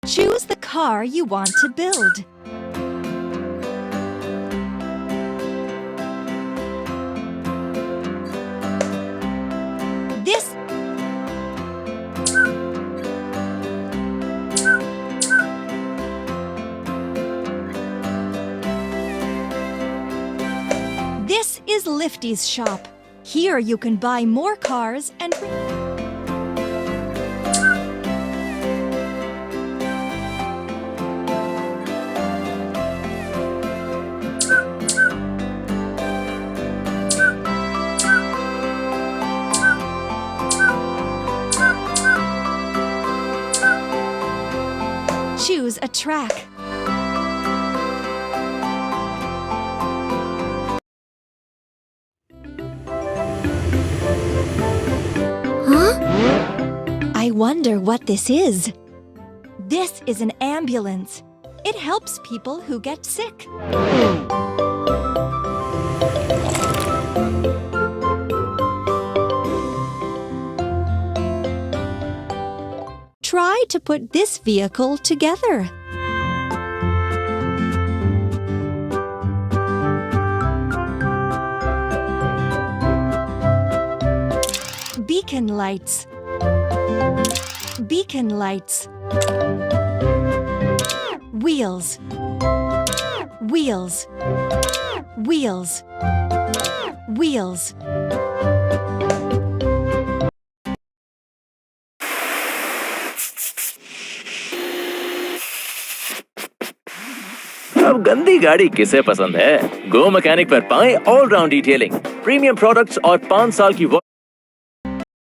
Choose the car you want to build. This is Lifty's shop. Here you can buy more cars and choose a track. I wonder what this is. This is an ambulance. It helps people who get sick. Try to put this vehicle together. Beacon lights. Beacon lights. Wheels. Wheels. Wheels. Wheels. अब गंदी गाड़ी किसे पसंद है? गो mechanic पर पाएं all round detailing, premium products और 5 साल की